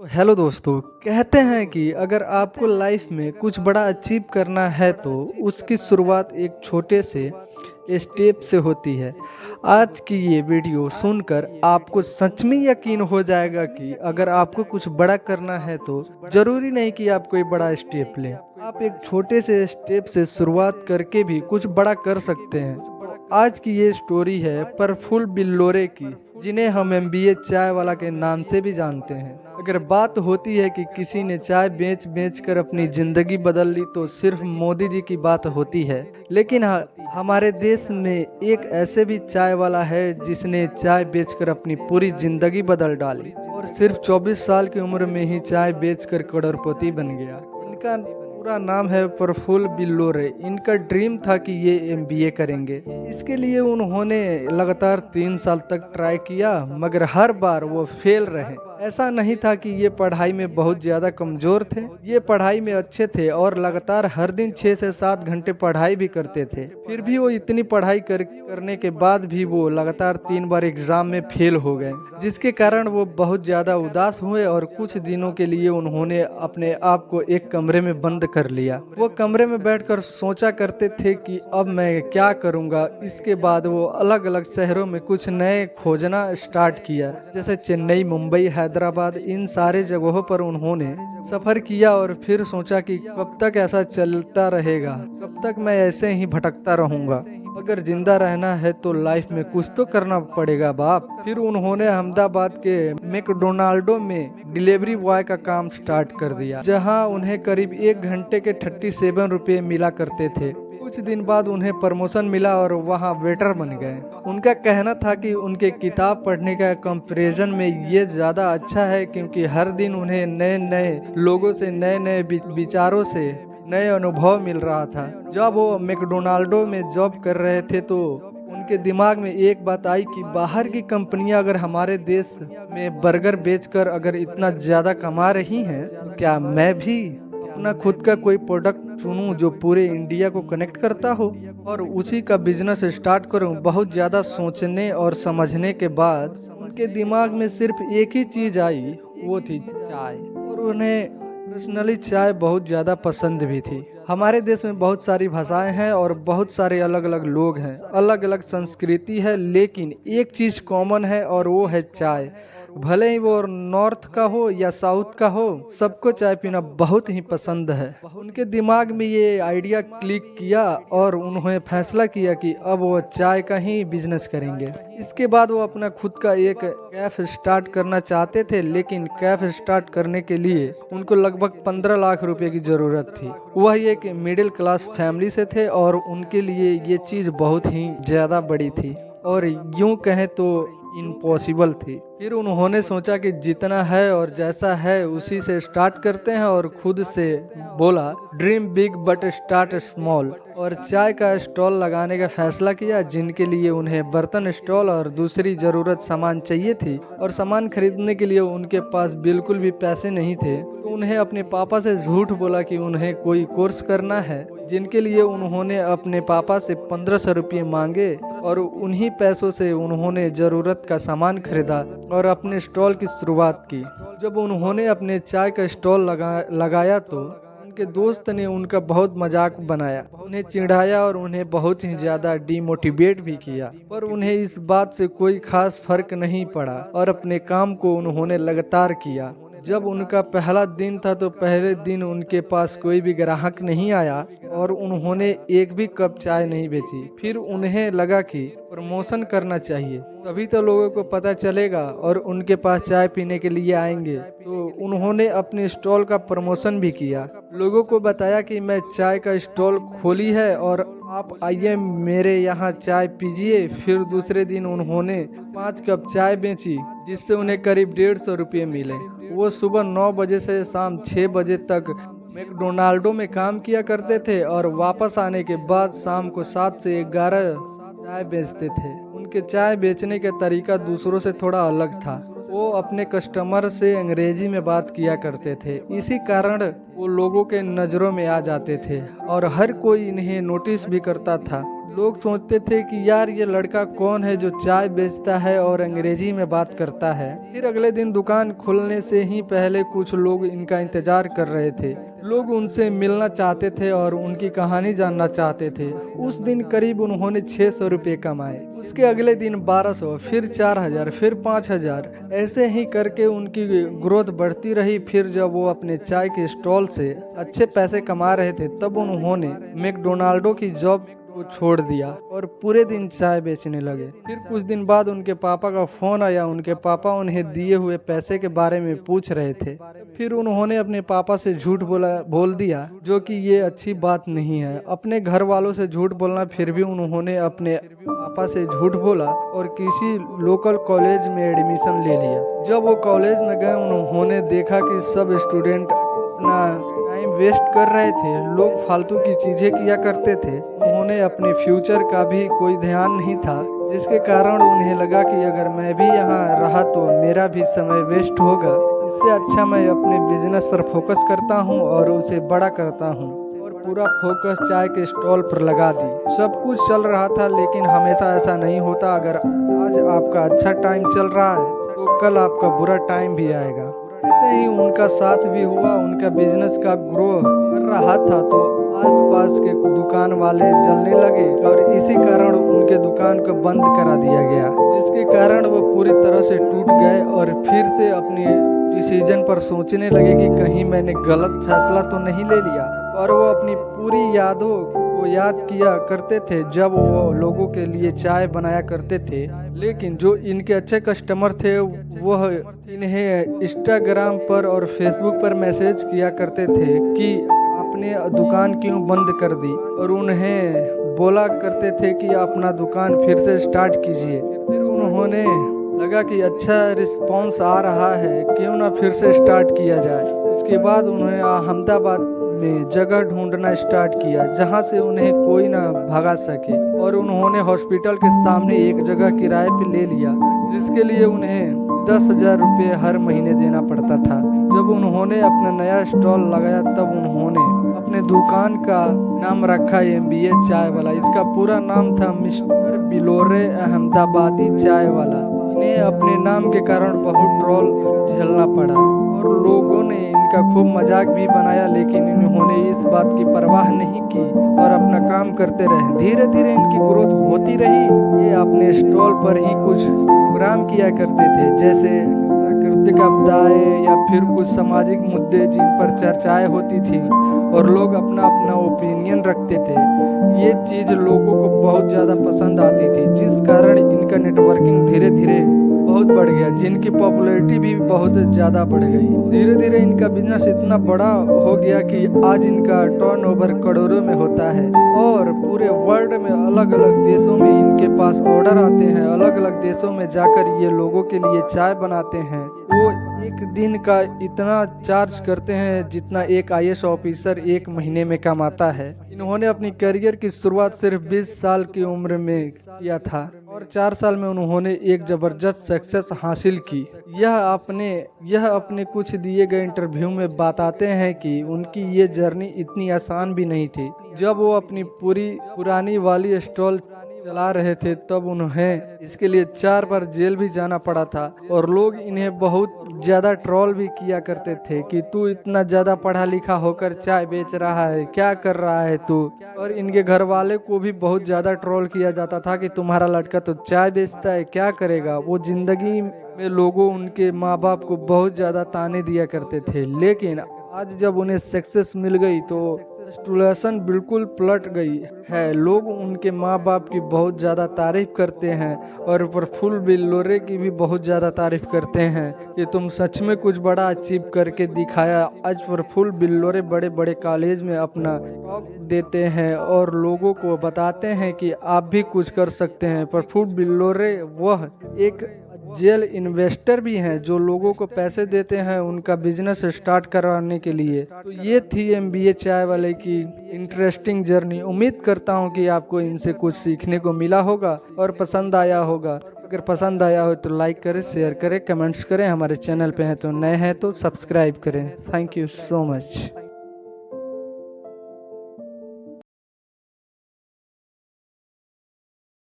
Hello दोस्तों। कहते हैं कि अगर आपको लाइफ में कुछ बड़ा अचीव करना है तो उसकी शुरुआत एक छोटे से स्टेप से होती है। आज की ये वीडियो सुनकर आपको सच में यकीन हो जाएगा कि अगर आपको कुछ बड़ा करना है तो जरूरी नहीं कि आप कोई बड़ा स्टेप लें। आप एक छोटे से स्टेप से शुरुआत करके भी कुछ बड़ा कर सकते हैं। तो आज की ये स्टोरी है प्रफुल्ल बिल्लोरे की, जिन्हें हम एमबीए चाय वाला के नाम से भी जानते हैं। अगर बात होती है कि किसी ने चाय बेच बेच कर अपनी जिंदगी बदल ली तो सिर्फ मोदी जी की बात होती है। लेकिन हमारे देश में एक ऐसे भी चाय वाला है जिसने चाय बेचकर अपनी पूरी जिंदगी बदल डाली और सिर्फ 24 साल की उम्र में ही चाय बेचकर करोड़पति बन गया। इनका पूरा नाम है प्रफुल्ल बिल्लोरे। इनका ड्रीम था कि ये एमबीए करेंगे। इसके लिए उन्होंने लगातार 3 साल तक ट्राई किया, मगर हर बार वो फेल रहे। ऐसा नहीं था कि ये पढ़ाई में बहुत ज़्यादा कमज़ोर थे, ये पढ़ाई में अच्छे थे और लगातार हर दिन 6 से 7 घंटे पढ़ाई भी करते थे। फिर भी वो इतनी पढ़ाई करने के बाद भी वो लगातार 3 बार एग्ज़ाम में फेल हो गए, जिसके कारण वो बहुत ज़्यादा उदास हुए और कुछ दिनों के लिए उन्होंने अपने आप को एक कमरे में बंद कर लिया। वो कमरे में बैठकर सोचा करते थे कि अब मैं क्या करूँगा। इसके बाद वो अलग अलग शहरों में कुछ नए खोजना स्टार्ट किया, जैसे चेन्नई, मुंबई, हैदराबाद। इन सारे जगहों पर उन्होंने सफ़र किया और फिर सोचा कि कब तक ऐसा चलता रहेगा, कब तक मैं ऐसे ही भटकता रहूँगा। अगर जिंदा रहना है तो लाइफ में कुछ तो करना पड़ेगा बाप। फिर उन्होंने अहमदाबाद के मैकडोनाल्डो में डिलीवरी बॉय का काम स्टार्ट कर दिया, जहां उन्हें करीब 1 घंटे के 37 रुपये मिला करते थे। कुछ दिन बाद उन्हें प्रमोशन मिला और वहां वेटर बन गए। उनका कहना था कि उनके किताब पढ़ने का कंपैरिजन में ये ज़्यादा अच्छा है, क्योंकि हर दिन उन्हें नए नए लोगों से, नए नए विचारों से नए अनुभव मिल रहा था। जब वो मैकडोनाल्डो में जॉब कर रहे थे तो उनके दिमाग में एक बात आई कि बाहर की कंपनियां अगर हमारे देश में बर्गर बेचकर अगर इतना ज़्यादा कमा रही हैं, तो क्या मैं भी अपना खुद का कोई प्रोडक्ट चुनूं जो पूरे इंडिया को कनेक्ट करता हो और उसी का बिजनेस स्टार्ट करूं। बहुत ज़्यादा सोचने और समझने के बाद उनके दिमाग में सिर्फ एक ही चीज़ आई, वो थी चाय। और उन्हें पर्सनली चाय बहुत ज़्यादा पसंद भी थी। हमारे देश में बहुत सारी भाषाएं हैं और बहुत सारे अलग अलग लोग हैं, अलग अलग संस्कृति है, लेकिन एक चीज़ कॉमन है और वो है चाय। भले ही वो नॉर्थ का हो या साउथ का हो, सबको चाय पीना बहुत ही पसंद है। उनके दिमाग में ये आइडिया क्लिक किया और उन्होंने फैसला किया कि अब वो चाय का ही बिजनेस करेंगे। इसके बाद वो अपना खुद का एक कैफ़े स्टार्ट करना चाहते थे, लेकिन कैफ़े स्टार्ट करने के लिए उनको लगभग 15 लाख रुपए की ज़रूरत थी। वह एक मिडिल क्लास फैमिली से थे और उनके लिए ये चीज़ बहुत ही ज़्यादा बड़ी थी और यूं कहें तो इम्पॉसिबल थी। फिर उन्होंने सोचा कि जितना है और जैसा है उसी से स्टार्ट करते हैं और खुद से बोला, dream big but start small. और चाय का स्टॉल लगाने का फैसला किया, जिनके लिए उन्हें बर्तन स्टॉल और दूसरी ज़रूरत सामान चाहिए थी और सामान खरीदने के लिए उनके पास बिल्कुल भी पैसे नहीं थे। तो उन्हें अपने पापा से झूठ बोला कि उन्हें कोई कोर्स करना है, जिनके लिए उन्होंने अपने पापा से 1500 रुपये मांगे और उन्हीं पैसों से उन्होंने ज़रूरत का सामान खरीदा और अपने स्टॉल की शुरुआत की। जब उन्होंने अपने चाय का स्टॉल लगाया तो उनके दोस्त ने उनका बहुत मजाक बनाया, उन्हें चिढ़ाया और उन्हें बहुत ही ज़्यादा डिमोटिवेट भी किया, पर उन्हें इस बात से कोई खास फर्क नहीं पड़ा और अपने काम को उन्होंने लगातार किया। जब उनका पहला दिन था तो पहले दिन उनके पास कोई भी ग्राहक नहीं आया और उन्होंने एक भी कप चाय नहीं बेची। फिर उन्हें लगा कि प्रमोशन करना चाहिए, तभी तो लोगों को पता चलेगा और उनके पास चाय पीने के लिए आएंगे। तो उन्होंने अपने स्टॉल का प्रमोशन भी किया, लोगों को बताया कि मैं चाय का स्टॉल खोली है और आप आइए मेरे यहाँ चाय पीजिए। फिर दूसरे दिन उन्होंने 5 कप चाय बेची, जिससे उन्हें करीब 150 रुपये मिले। वो सुबह 9 बजे से शाम 6 बजे तक मैकडोनाल्डो में काम किया करते थे और वापस आने के बाद शाम को 7 से 11 चाय बेचते थे। उनके चाय बेचने का तरीका दूसरों से थोड़ा अलग था। वो अपने कस्टमर से अंग्रेजी में बात किया करते थे, इसी कारण वो लोगों के नज़रों में आ जाते थे और हर कोई इन्हें नोटिस भी करता था। लोग सोचते थे कि यार ये लड़का कौन है जो चाय बेचता है और अंग्रेजी में बात करता है। फिर अगले दिन दुकान खुलने से ही पहले कुछ लोग इनका इंतजार कर रहे थे। लोग उनसे मिलना चाहते थे और उनकी कहानी जानना चाहते थे। उस दिन करीब उन्होंने 600 रुपये कमाए। उसके अगले दिन 1200, फिर 4000, फिर 5000, ऐसे ही करके उनकी ग्रोथ बढ़ती रही। फिर जब वो अपने चाय के स्टॉल से अच्छे पैसे कमा रहे थे तब उन्होंने मैकडोनाल्डो की जॉब को छोड़ दिया और पूरे दिन चाय बेचने लगे। फिर कुछ दिन बाद उनके पापा का फोन आया। उनके पापा उन्हें दिए हुए पैसे के बारे में पूछ रहे थे। फिर उन्होंने अपने पापा से झूठ बोल दिया, जो कि ये अच्छी बात नहीं है। अपने घर वालों से झूठ बोलना, फिर भी उन्होंने अपने पापा से झूठ बोला और किसी लोकल कॉलेज में एडमिशन ले लिया। जब वो कॉलेज में गए उन्होंने देखा कि सब स्टूडेंट अपना टाइम वेस्ट कर रहे थे, लोग फालतू की चीजें किया करते थे। उन्होंने अपने फ्यूचर का भी कोई ध्यान नहीं था, जिसके कारण उन्हें लगा कि अगर मैं भी यहाँ रहा तो मेरा भी समय वेस्ट होगा। इससे अच्छा मैं अपने बिजनेस पर फोकस करता हूँ और उसे बड़ा करता हूँ। और पूरा फोकस चाय के स्टॉल पर लगा दी। सब कुछ चल रहा था, लेकिन हमेशा ऐसा नहीं होता। अगर आज आपका अच्छा टाइम चल रहा है तो कल आपका बुरा टाइम भी आएगा। ऐसे ही उनका साथ भी हुआ। उनका बिजनेस का ग्रो कर रहा था तो आसपास के दुकान वाले जलने लगे और इसी कारण उनके दुकान को बंद करा दिया गया, जिसके कारण वो पूरी तरह से टूट गए और फिर से अपने डिसीजन पर सोचने लगे कि कहीं मैंने गलत फैसला तो नहीं ले लिया। और वो अपनी पूरी यादों को याद किया करते थे जब वो लोगों के लिए चाय बनाया करते थे। लेकिन जो इनके अच्छे कस्टमर थे वह इन्हें इंस्टाग्राम पर और फेसबुक पर मैसेज किया करते थे कि आपने दुकान क्यों बंद कर दी, और उन्हें बोला करते थे कि अपना दुकान फिर से स्टार्ट कीजिए। फिर उन्होंने लगा कि अच्छा रिस्पांस आ रहा है, क्यों ना फिर से स्टार्ट किया जाए। उसके बाद उन्होंने अहमदाबाद में जगह ढूंढना स्टार्ट किया जहां से उन्हें कोई ना भगा सके, और उन्होंने हॉस्पिटल के सामने एक जगह किराए पे ले लिया, जिसके लिए उन्हें 10,000 रुपये हर महीने देना पड़ता था। जब उन्होंने अपना नया स्टॉल लगाया तब उन्होंने अपने दुकान का नाम रखा MBA चाय वाला। इसका पूरा नाम था मिस्टर बिलोरे अहमदाबादी चाय वाला। इन्हें अपने नाम के कारण बहुत ट्रोल झेलना पड़ा और लोगों ने इनका खूब मजाक भी बनाया, लेकिन इन्होंने इस बात की परवाह नहीं की और अपना काम करते रहे। धीरे धीरे इनकी ग्रोथ होती रही। ये अपने स्टॉल पर ही कुछ प्रोग्राम किया करते थे, जैसे प्राकृतिक आपदाएं या फिर कुछ सामाजिक मुद्दे जिन पर चर्चाएं होती थी और लोग अपना अपना ओपिनियन रखते थे। ये चीज़ लोगों को बहुत ज़्यादा पसंद आती थी, जिस कारण इनका नेटवर्किंग धीरे धीरे बहुत बढ़ गया, जिनकी पॉपुलैरिटी भी बहुत ज़्यादा बढ़ गई। धीरे धीरे इनका बिजनेस इतना बड़ा हो गया कि आज इनका टर्नओवर करोड़ों में होता है और पूरे वर्ल्ड में अलग अलग देशों में इनके पास ऑर्डर आते हैं। अलग अलग देशों में जाकर ये लोगों के लिए चाय बनाते हैं। वो एक दिन का इतना चार्ज करते हैं जितना एक IAS ऑफिसर एक महीने में कमाता है। इन्होंने अपनी करियर की शुरुआत सिर्फ 20 साल की उम्र में किया था और 4 साल में उन्होंने एक जबरदस्त सक्सेस हासिल की। यह अपने कुछ दिए गए इंटरव्यू में बताते हैं कि उनकी ये जर्नी इतनी आसान भी नहीं थी। जब वो अपनी पुरानी वाली स्टॉल चला रहे थे तब उन्हें इसके लिए 4 बार जेल भी जाना पड़ा था और लोग इन्हें बहुत ज़्यादा ट्रोल भी किया करते थे कि तू इतना ज़्यादा पढ़ा लिखा होकर चाय बेच रहा है, क्या कर रहा है तू। और इनके घर वाले को भी बहुत ज़्यादा ट्रोल किया जाता था कि तुम्हारा लड़का तो चाय बेचता है, क्या करेगा वो ज़िंदगी में। लोगों उनके माँ बाप को बहुत ज़्यादा ताने दिया करते थे, लेकिन आज जब उन्हें सक्सेस मिल गई तो सिचुएशन बिल्कुल पलट गई है। लोग उनके माँ बाप की बहुत ज़्यादा तारीफ करते हैं और प्रफुल्ल बिलोरे की भी बहुत ज़्यादा तारीफ करते हैं कि तुम सच में कुछ बड़ा अचीव करके दिखाया। आज प्रफुल्ल बिलोरे बड़े बड़े कॉलेज में अपना टॉक देते हैं और लोगों को बताते हैं कि आप भी कुछ कर सकते हैं। प्रफुल्ल बिलोरे वह एक जेल इन्वेस्टर भी हैं जो लोगों को पैसे देते हैं उनका बिजनेस स्टार्ट करवाने के लिए। तो ये थी MBA चाय वाले की इंटरेस्टिंग जर्नी। उम्मीद करता हूँ कि आपको इनसे कुछ सीखने को मिला होगा और पसंद आया होगा। अगर पसंद आया हो तो लाइक करें, शेयर करें, कमेंट्स करें। हमारे चैनल पे हैं तो नए हैं तो सब्सक्राइब करें। Thank you so much.